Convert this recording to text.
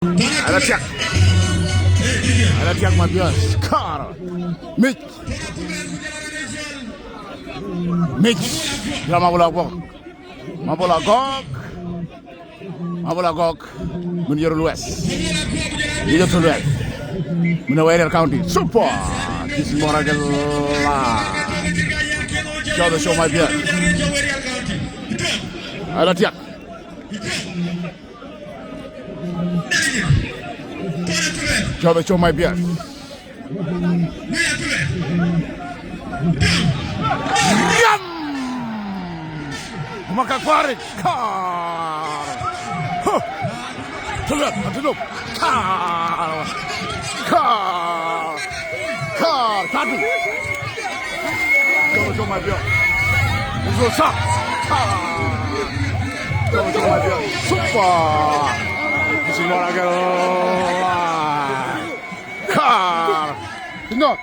Ada tiak. Ada tiak Mabuol. Skar. Mitch. Mitch. La Mabuol Agok. Mabuol Agok. Mabuol Agok. Mun Yirol West. Athollueth. Mun Aweriar County. Super. Kisi Moragella. Show the show Mabuol. Ada tiak. Coba coba biar. Yam. Maka Farid. Kar. Terlihat, terlihat. Kar. Kar. Kar. Tadi. Coba coba biar. Susah. Kar. Coba coba biar. Super. Kisi Moragella. Car. No.